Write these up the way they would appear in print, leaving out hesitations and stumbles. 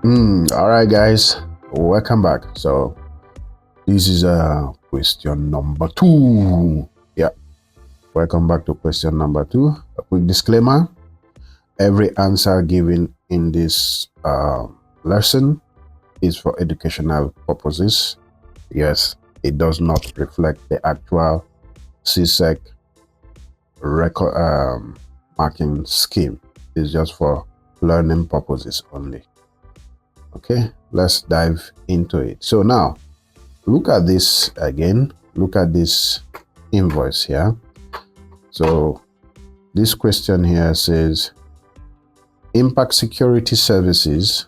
All right, guys, welcome back. So this is question number 2. Yeah, welcome back to question number 2. A quick disclaimer: every answer given in this lesson is for educational purposes. Yes, it does not reflect the actual CSEC record marking scheme. It's just for learning purposes only. Okay, let's dive into it. So now look at this again. Look at this invoice here. So this question here says Impact Security Services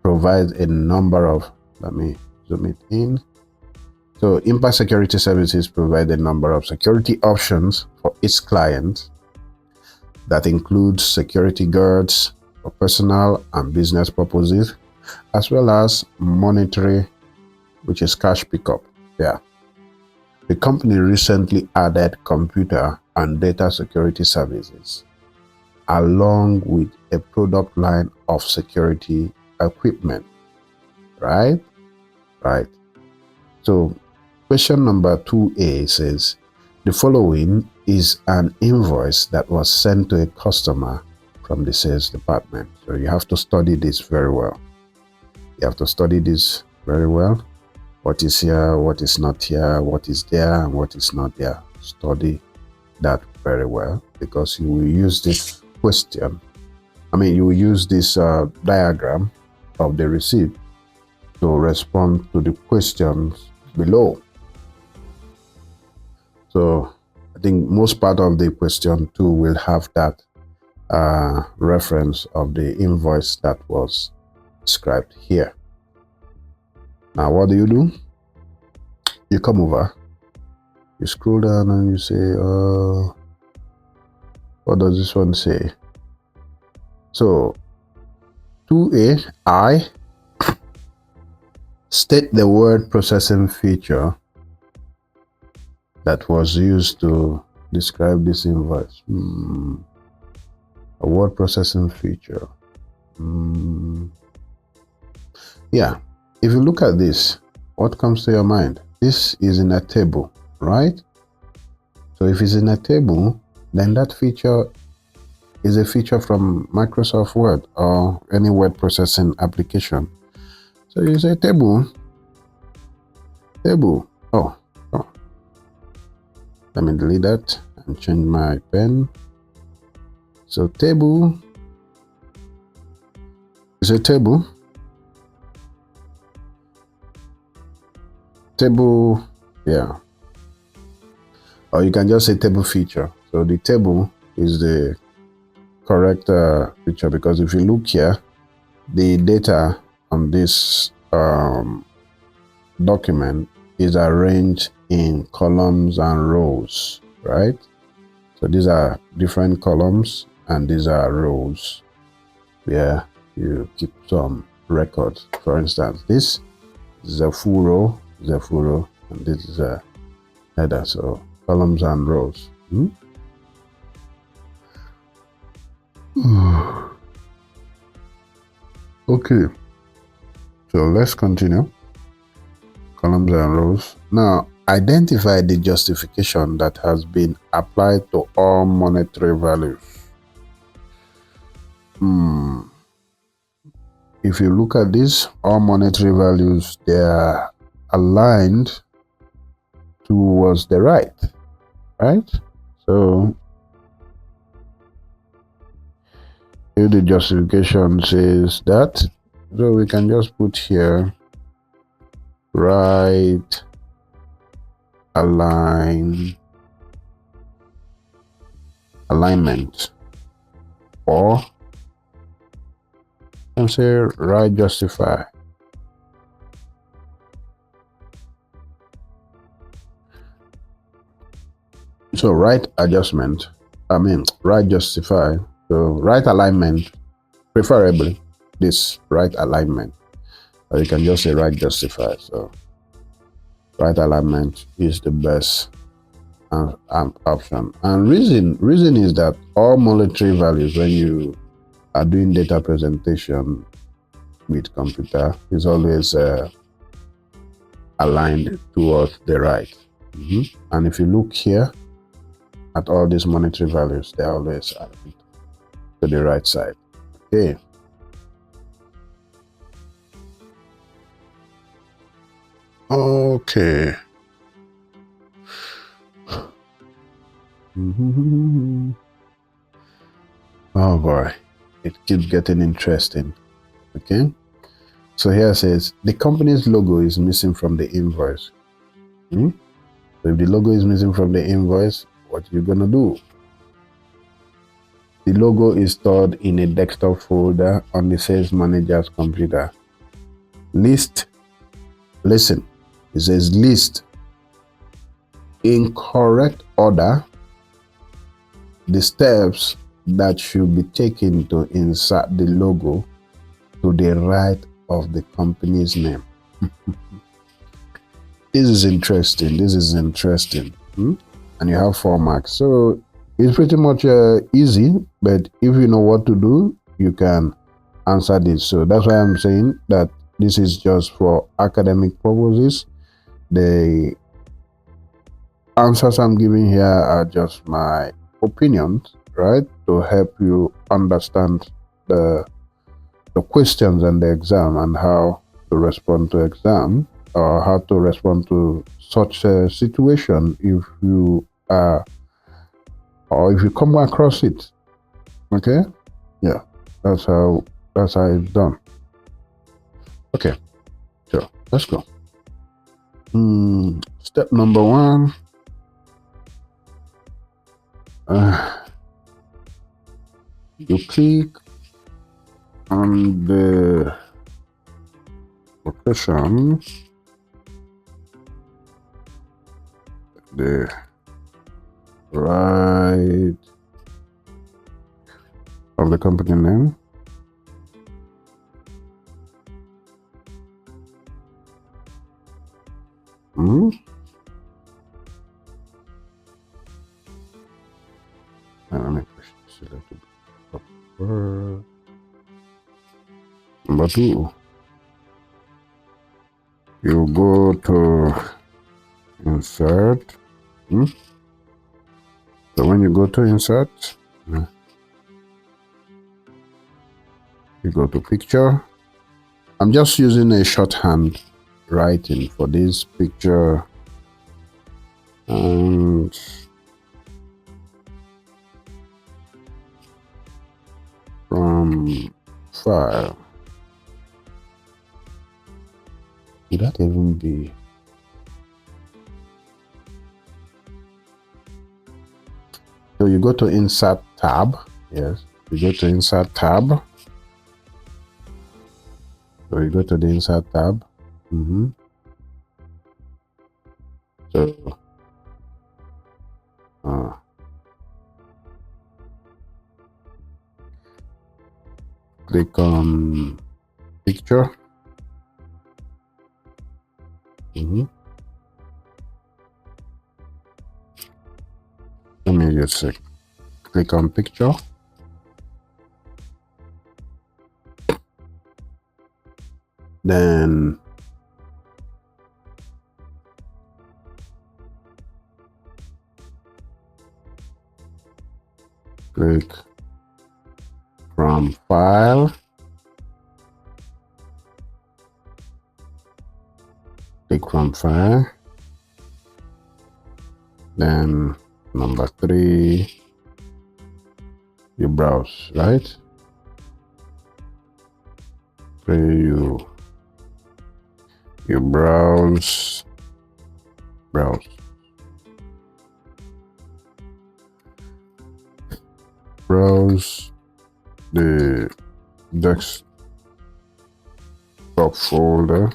provides a number of, let me zoom it in. So Impact Security Services provide a number of security options for its clients that includes security guards for personal and business purposes, as well as monetary, which is cash pickup. Yeah. The company recently added computer and data security services, along with a product line of security equipment. Right? Right. So question number 2A says, the following is an invoice that was sent to a customer from the sales department. So you have to study this very well. You have to study this very well. What is here, what is not here, what is there, and what is not there. Study that very well, because you will use this question. You will use this diagram of the receipt to respond to the questions below. So I think most part of the question 2 will have that reference of the invoice that was described here. Now what do? You come over, you scroll down and you say, what does this one say? So 2A, I state the word processing feature that was used to describe this invoice. A word processing feature. Yeah, if you look at this, what comes to your mind? This is in a table, right? So if it's in a table, then that feature is a feature from Microsoft Word or any word processing application. So you say table. Oh, let me delete that and change my pen. So table is a table. Table, yeah. Or you can just say table feature. So the table is the correct feature, because if you look here, the data on this document is arranged in columns and rows, right? So these are different columns and these are rows where you keep some records. For instance, this is a full row, and this is a header. So columns and rows. Okay, so let's continue. Columns and rows. Now identify the justification that has been applied to all monetary values. If you look at this, all monetary values, they are aligned towards the right? So if the justification says that, so we can just put here right alignment, or and say right justify. So right adjustment, right justify. So right alignment, preferably this right alignment, or you can just say right justify. So right alignment is the best option. And reason is that all monetary values, when you are doing data presentation, with computer is always aligned towards the right. And if you look here at all these monetary values, they're always aligned to the right side. Okay. Okay. Oh boy, it keeps getting interesting. Okay. So here it says the company's logo is missing from the invoice. So if the logo is missing from the invoice, what are you gonna do? The logo is stored in a desktop folder on the sales manager's computer. List. Listen, it says list in correct order the steps that should be taken to insert the logo to the right of the company's name. This is interesting. This is interesting. And you have 4 marks. So it's pretty much easy, but if you know what to do, you can answer this. So that's why I'm saying that this is just for academic purposes. The answers I'm giving here are just my opinions, right? To help you understand the questions and the exam and how to respond to exam, or how to respond to such a situation if you are, or if you come across it. Okay, yeah, that's how it's done. Okay, so let's go. Step number 1. You click on the location, the right of the company name. Let me push this a little bit upward. Number 2, you go to insert. So when you go to insert, you go to picture. I'm just using a shorthand writing for this picture, and from file. Would that even be? So you go to insert tab. Yes, you go to insert tab. So you go to the insert tab. So click on picture. Let me just click on picture. Then click from file. Click from file. Then number 3, you browse, right? You browse. Browse the desktop folder.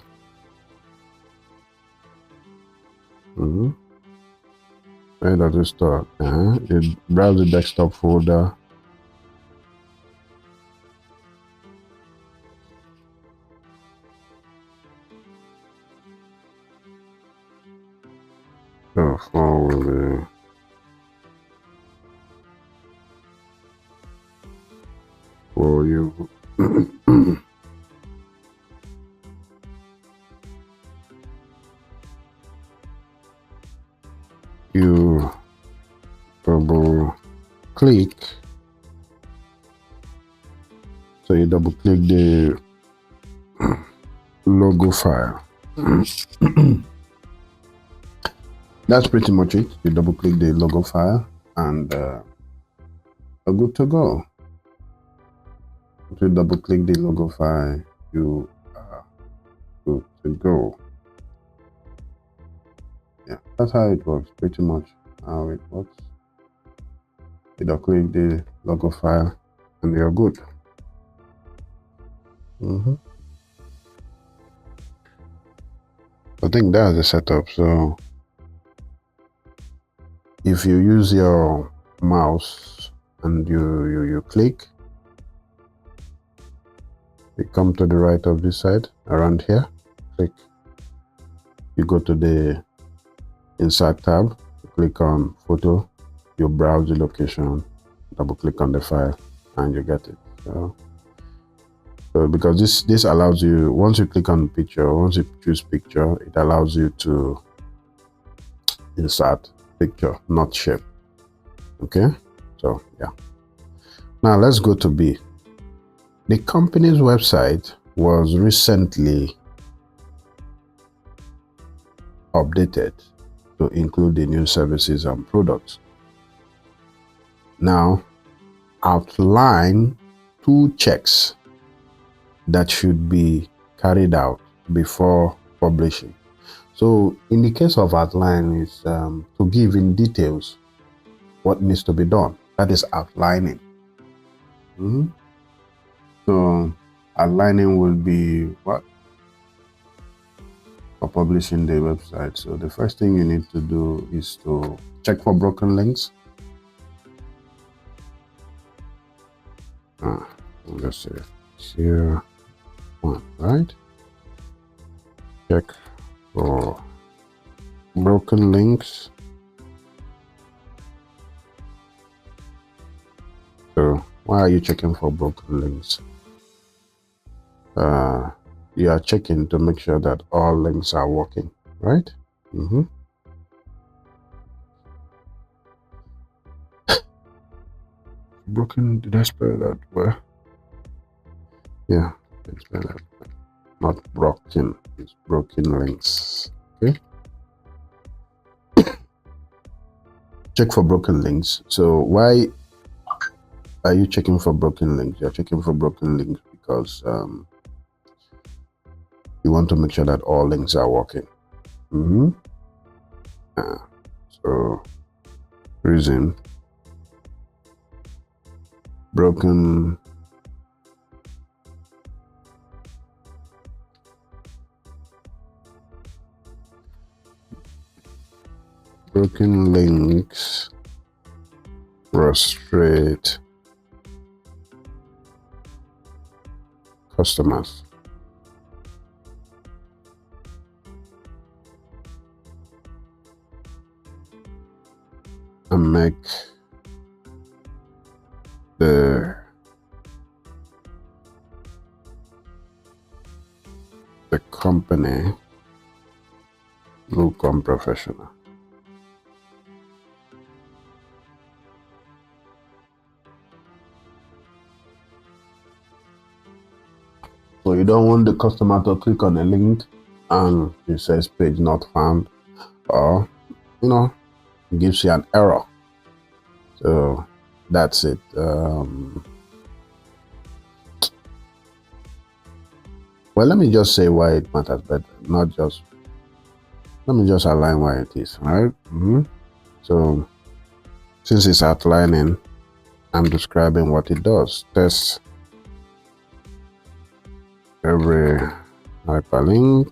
Where does it start? You browse the desktop folder. So for you click, so you double click the logo file. That's pretty much it. You double click the logo file and you're good to go. If you double click the logo file, you are good to go. Yeah, that's how it works, pretty much how it works. You double click the logo file and you're good. I think that's the setup. So if you use your mouse and you click, you come to the right of this side around here, click, you go to the insert tab, you click on photo, you browse the location, double click on the file and you get it. So because this allows you, once you click on picture, once you choose picture, it allows you to insert picture, not shape. Okay, so yeah. Now let's go to B. The company's website was recently updated to include the new services and products. Now outline 2 checks that should be carried out before publishing. So in the case of outline, is to give in details what needs to be done. That is outlining. So outlining will be what? For publishing the website. So the first thing you need to do is to check for broken links. Let's say here one, right? Check for broken links. So why are you checking for broken links? You are checking to make sure that all links are working, right? Broken, did I spell that well? Yeah, I spell that. Not broken, it's broken links. Okay. Check for broken links. So why are you checking for broken links? You're checking for broken links because you want to make sure that all links are working. So reason broken links frustrate customers. And make the company look unprofessional. So you don't want the customer to click on a link and it says page not found, or it gives you an error. So that's it. Well, let me just say why it matters, but not just. Let me just outline why it is, right? So since it's outlining, I'm describing what it does. Test every hyperlink.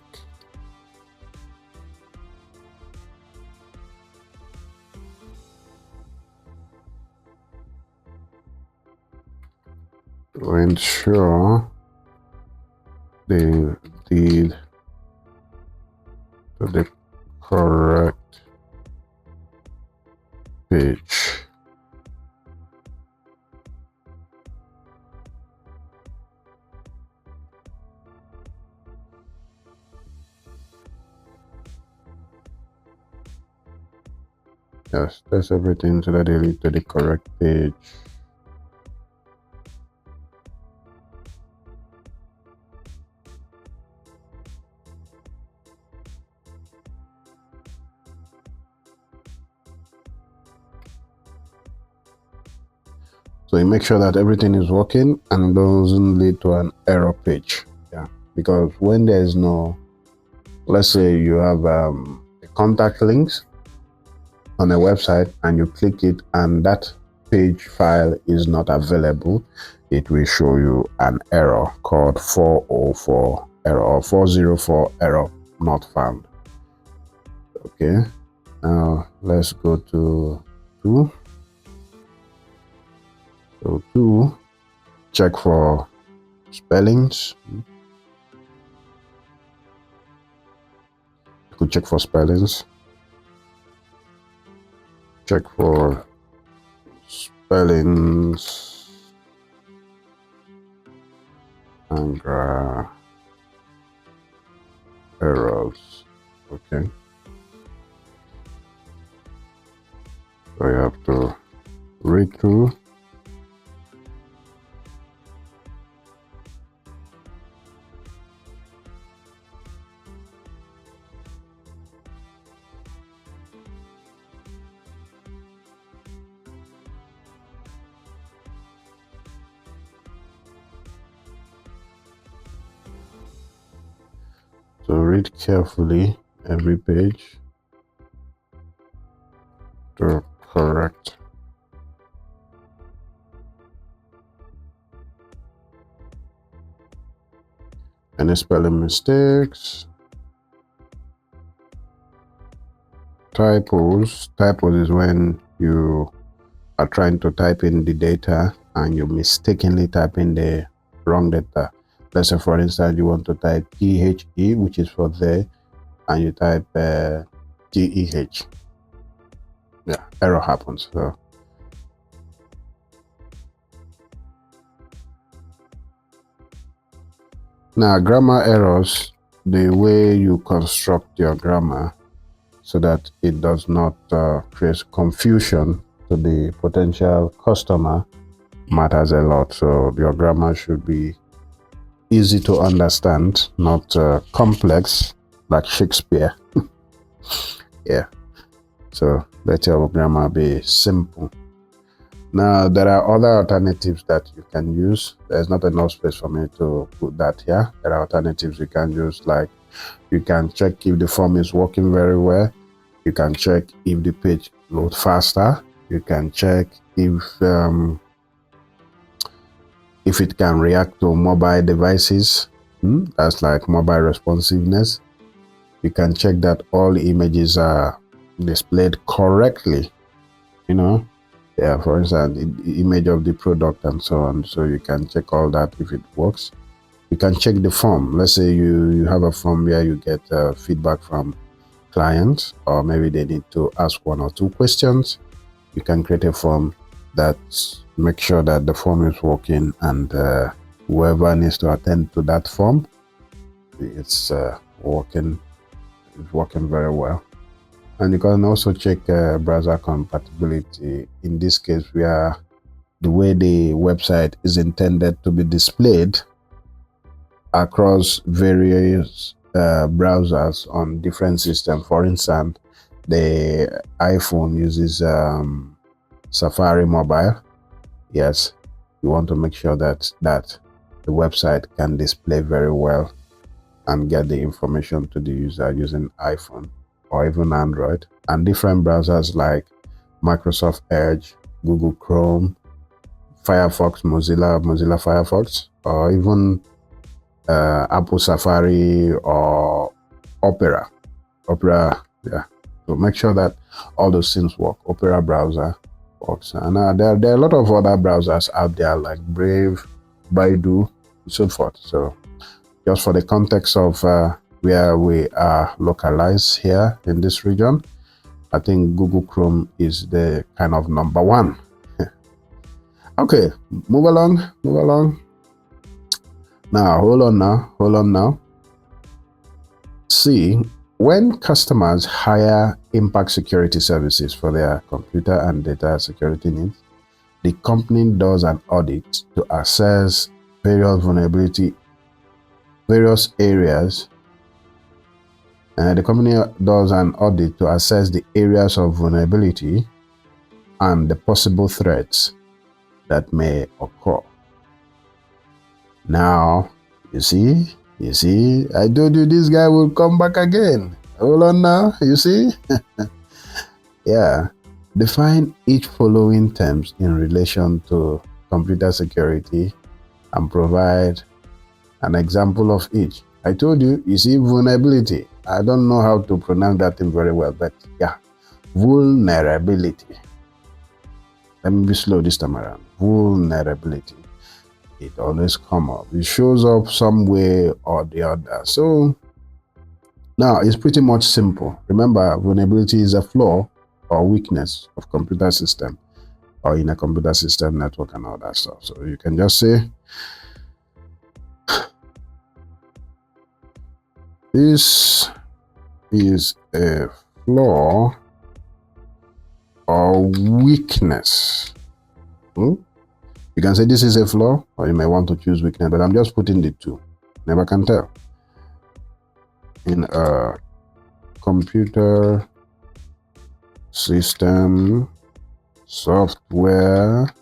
To ensure they lead to the correct page. Yes, test everything so that they lead to the correct page. So you make sure that everything is working and doesn't lead to an error page. Yeah, because when there is no, let's say you have contact links on a website and you click it and that page file is not available, it will show you an error called 404 error or 404 error not found. Okay, now let's go to 2. So 2, check for spellings. You could check for spellings. Check for spellings and errors. Okay. So you have to read through. So read carefully every page to correct. Any spelling mistakes, typos. Typos is when you are trying to type in the data and you mistakenly type in the wrong data. Let's say, for instance, you want to type THE, which is for there, and you type TEH. Yeah, error happens. So now, grammar errors, the way you construct your grammar so that it does not create confusion to the potential customer matters a lot. So your grammar should be easy to understand, not complex like Shakespeare. Yeah, so let your grammar be simple. Now, there are other alternatives that you can use. There's not enough space for me to put that here. There are alternatives you can use, like you can check if the form is working very well. You can check if the page loads faster. You can check if it can react to mobile devices. That's like mobile responsiveness. You can check that all images are displayed correctly. Yeah, for instance, the image of the product and so on. So you can check all that if it works. You can check the form. Let's say you have a form where you get feedback from clients, or maybe they need to ask 1 or 2 questions. You can create a form that makes sure that the form is working, and whoever needs to attend to that form, it's working very well. And you can also check browser compatibility. In this case, where the way the website is intended to be displayed across various browsers on different systems. For instance, the iPhone uses Safari Mobile. Yes, you want to make sure that the website can display very well and get the information to the user using iPhone or even Android. And different browsers like Microsoft Edge, Google Chrome, Firefox, Mozilla Firefox, or even Apple Safari or Opera. Yeah. So make sure that all those things work. Opera browser works. And there are a lot of other browsers out there like Brave, Baidu, and so forth. So just for the context of where we are localized here in this region, I think Google Chrome is the kind of number 1. Okay, move along. Now, hold on now. See, when customers hire impact security services for their computer and data security needs. The company does an audit to assess various areas. The company does an audit to assess the areas of vulnerability and the possible threats that may occur. Now, you see, I told you this guy will come back again. Hold on now, you see? Yeah. Define each following terms in relation to computer security and provide an example of each. I told you, you see, vulnerability. I don't know how to pronounce that thing very well, but yeah, vulnerability. Let me be slow this time around. Vulnerability. It always comes up. It shows up some way or the other. So now it's pretty much simple. Remember, vulnerability is a flaw or weakness of computer system or in a computer system network and all that stuff. So you can just say, this is a flaw or weakness. You can say this is a flaw, or you may want to choose weakness, but I'm just putting the two. Never can tell. In a computer system software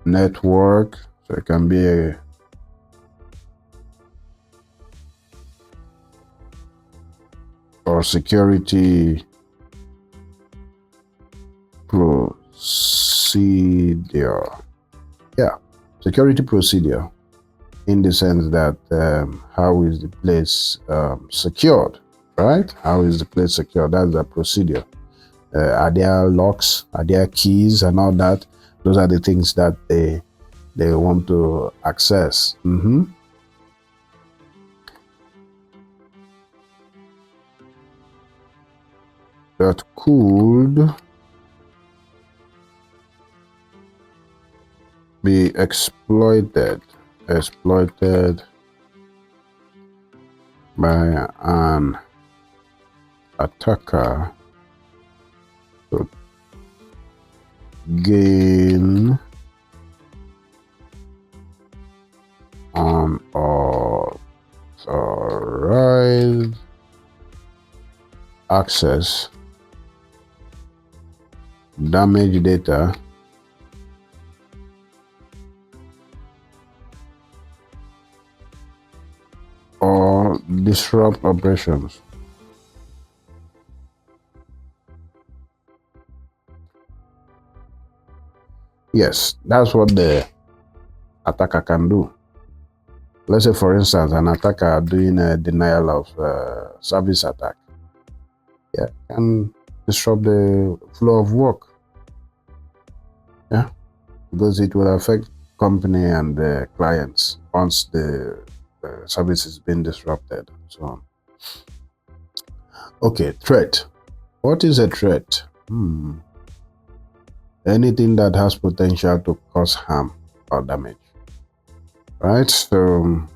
network, so it can be a or security procedure. Yeah, security procedure in the sense that how is the place secured, right? How is the place secured? That's the procedure. Are there locks? Are there keys and all that? Those are the things that they want to access. That could be exploited by an attacker to gain unauthorized access, damage data, or disrupt operations. Yes, that's what the attacker can do. Let's say, for instance, an attacker doing a denial of service attack. Yeah, can disrupt the flow of work. Yeah, because it will affect company and the clients once the service is being disrupted and so on. Okay, threat. What is a threat? Anything that has potential to cause harm or damage, right? So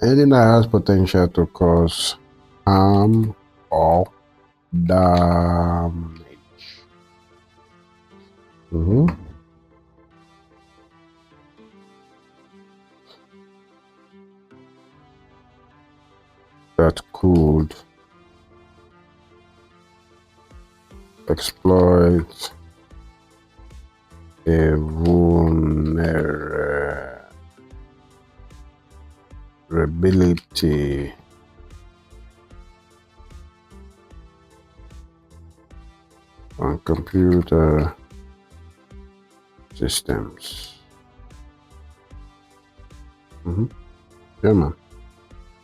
anything that has potential to cause harm or damage. That could exploit a vulnerability on computer systems. Yeah, man.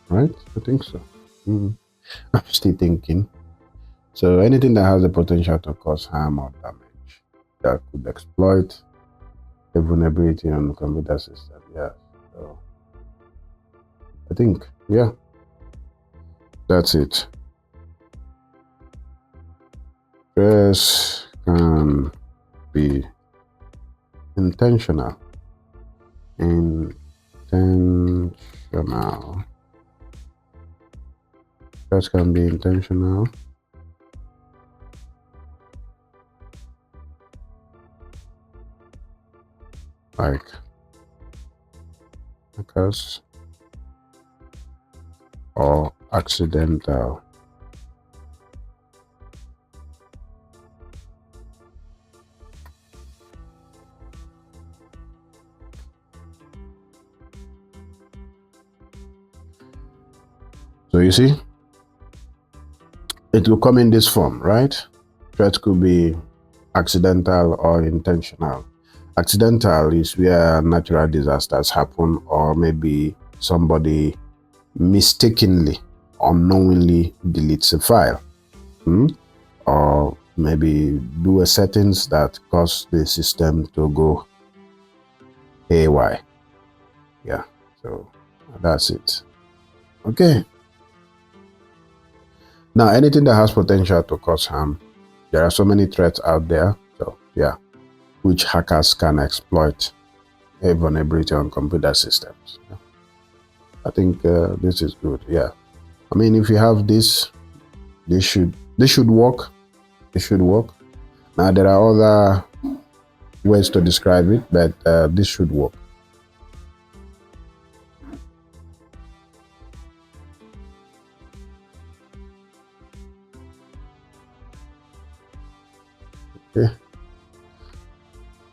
Right? I think so. I'm still thinking. So anything that has the potential to cause harm or damage that could exploit a vulnerability on the computer system. Yeah. So I think, yeah, that's it. Stress can be intentional. Stress can be intentional. Like because or accidental. So you see, it will come in this form, right? Threat could be accidental or intentional. Accidental is where natural disasters happen, or maybe somebody mistakenly, unknowingly deletes a file, or maybe do a settings that cause the system to go haywire. Yeah, so that's it. Okay. Now, anything that has potential to cause harm, there are so many threats out there. So yeah, which hackers can exploit a vulnerability on computer systems. Yeah. I think this is good. Yeah, I mean, if you have this should work. It should work. Now there are other ways to describe it, but this should work. Okay.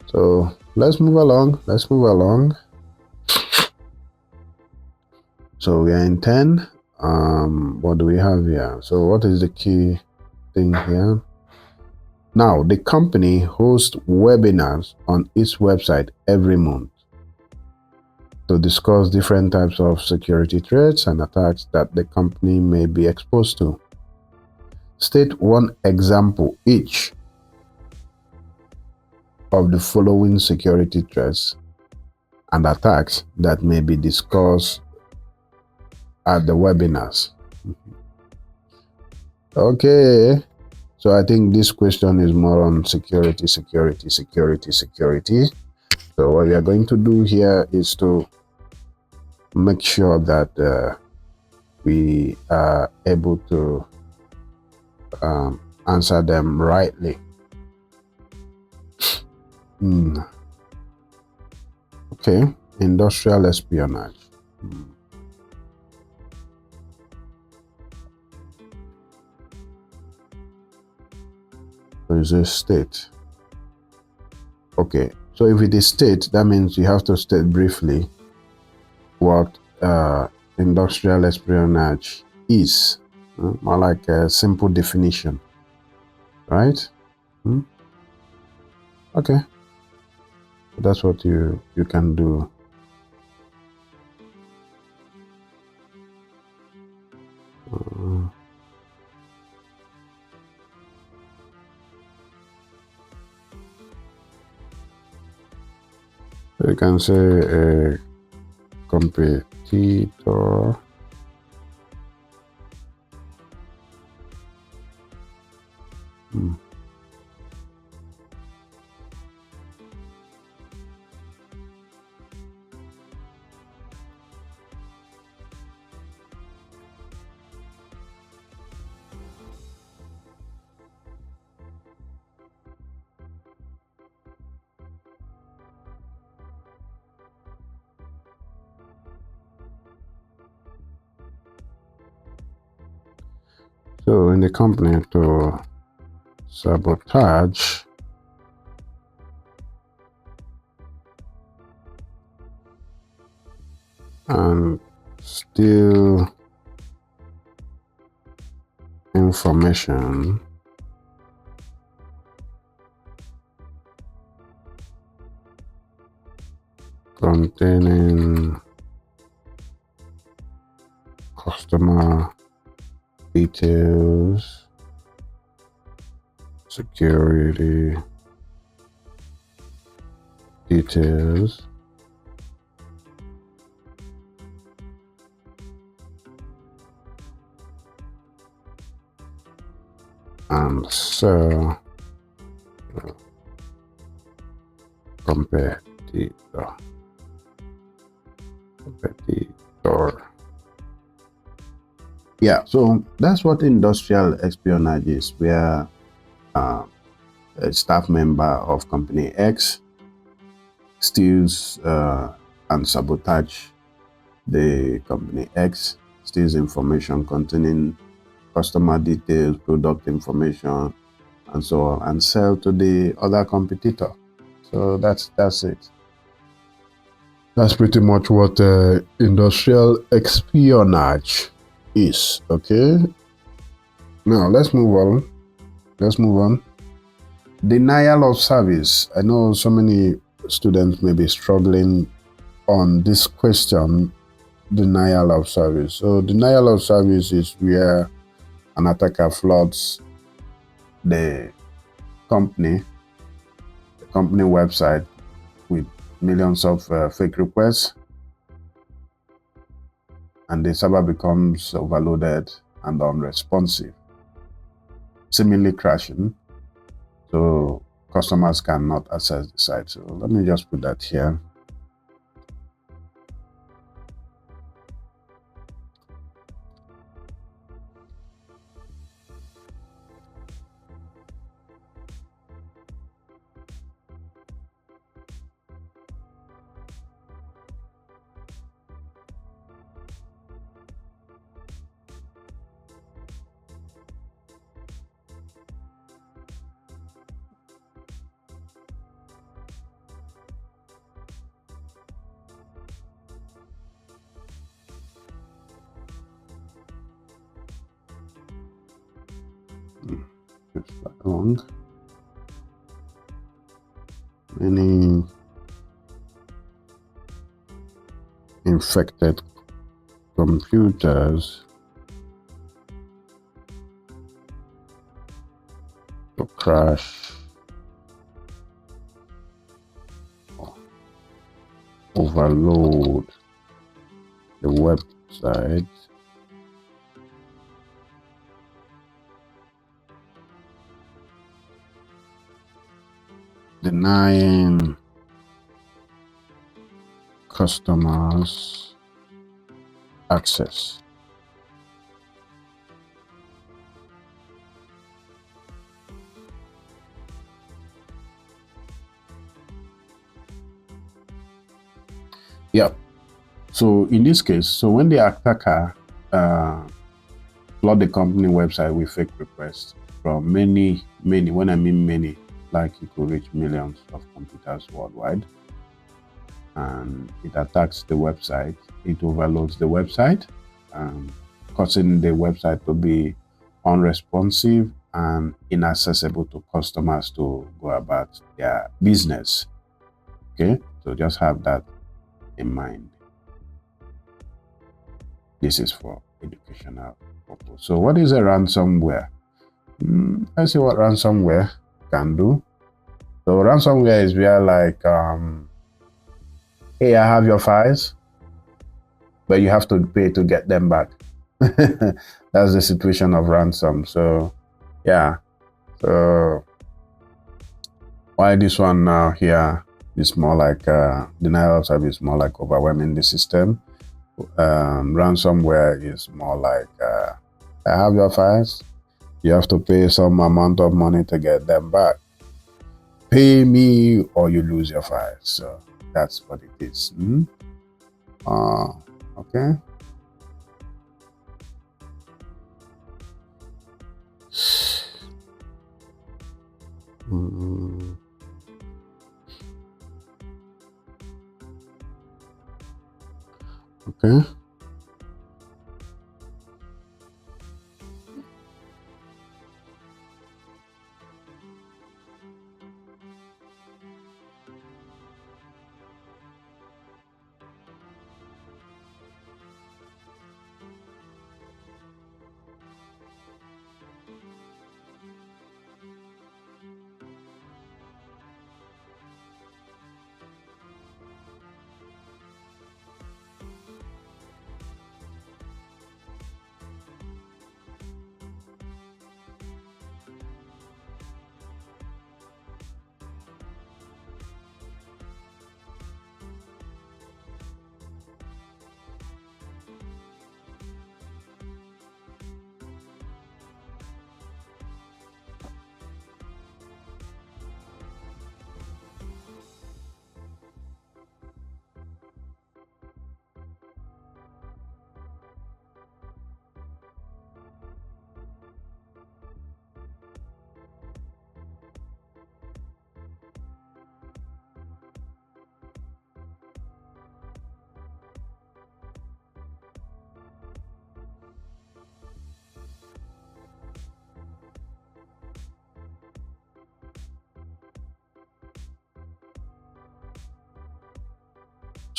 So let's move along. So we are in 10. What do we have here? So what is the key thing here? Now, the company hosts webinars on its website every month to discuss different types of security threats and attacks that the company may be exposed to. State one example each of the following security threats and attacks that may be discussed at the webinars. Okay, so I think this question is more on security. So what we are going to do here is to make sure that we are able to answer them rightly. Okay, industrial espionage. So is a state. Okay, so if it is state, that means you have to state briefly what industrial espionage is. More like a simple definition, right? Okay, that's what you can do. You can say a competitor So in the company to sabotage and steal information containing customer details, security details, and sell competitor. Yeah, so that's what industrial espionage is, where a staff member of company X steals and sabotage the company X, steals information containing customer details, product information, and so on, and sell to the other competitor. So that's it. That's pretty much what industrial espionage is. Okay. Now let's move on. Denial of service. I know so many students may be struggling on this question, denial of service. So denial of service is where an attacker floods the company website with millions of fake requests, and the server becomes overloaded and unresponsive, seemingly crashing, so customers cannot access the site. So let me just put that here. It's long. Many infected computers to crash or overload the website. Denying customers access. Yeah. So in this case, so when the attacker flood the company website with fake requests from many, when I mean many, like it could reach millions of computers worldwide, and it attacks the website, it overloads the website, causing the website to be unresponsive and inaccessible to customers to go about their business. Okay, so just have that in mind. This is for educational purpose. So what is a ransomware? Let's see what ransomware can do. So ransomware is where, like, hey, I have your files, but you have to pay to get them back. That's the situation of ransom. So yeah, so why this one now here is more like denial of service, more like overwhelming the system. Ransomware is more like I have your files, you have to pay some amount of money to get them back. Pay me or you lose your files. So that's what it is. Okay. Okay.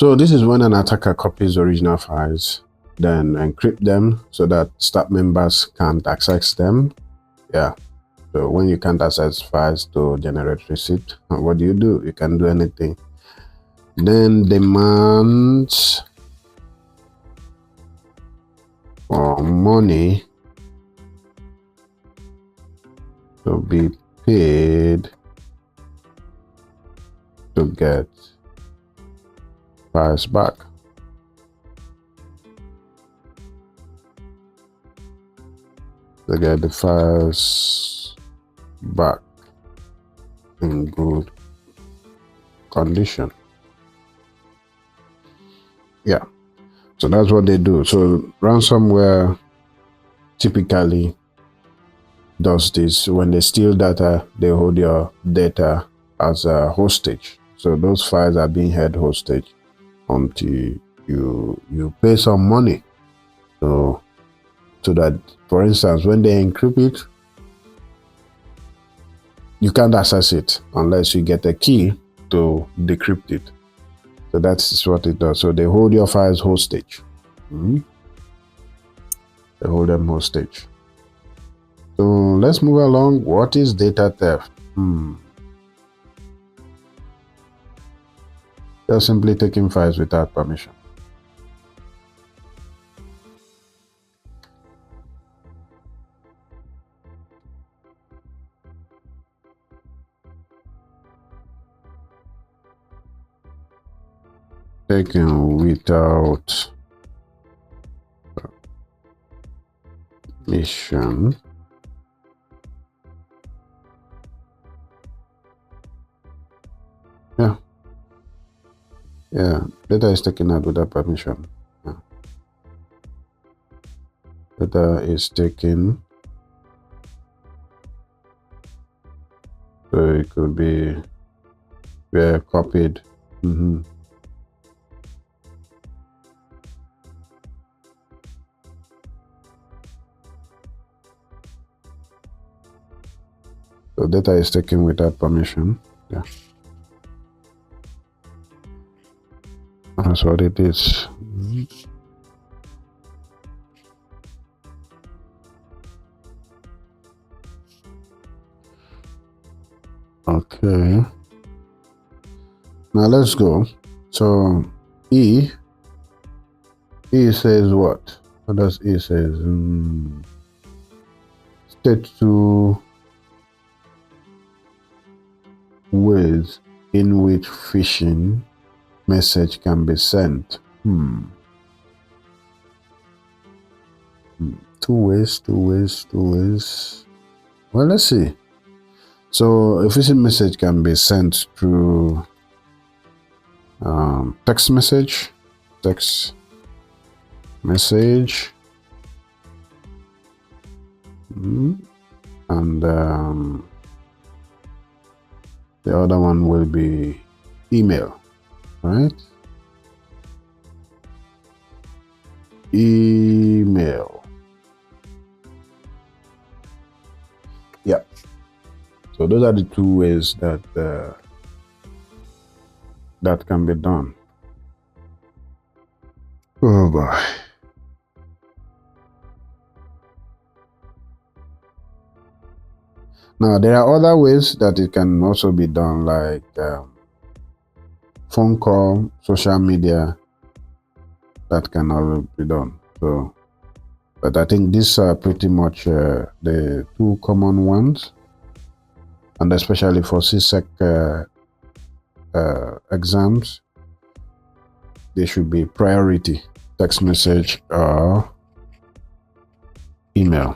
So this is when an attacker copies original files, then encrypt them so that staff members can't access them. Yeah. So when you can't access files to generate receipt, what do? You can do anything. Then demands for money to be paid to get files back. To get the files back in good condition. Yeah, so that's what they do. So ransomware typically does this. When they steal data, they hold your data as a hostage. So those files are being held hostage until you pay some money. So that, for instance, when they encrypt it, you can't access it unless you get a key to decrypt it. So that's what it does. So they hold your files hostage. They hold them hostage. So let's move along. What is data theft? They're simply taking files without permission. Taken without permission. Yeah, data is taken out without permission. Data is taken, so it could be copied. So data is taken without permission. Yeah, that's what it is. Okay, now let's go. So E says what? What does E says? State 2 ways in which phishing message can be sent. Two ways. Well, let's see. So a phishing message can be sent through text message, and the other one will be email, right? Email. Yeah. So those are the two ways that that can be done. Oh boy. Now there are other ways that it can also be done, like phone call, social media. That can all be done. So, but I think these are pretty much the two common ones, and especially for CSEC exams, they should be priority: text message or email.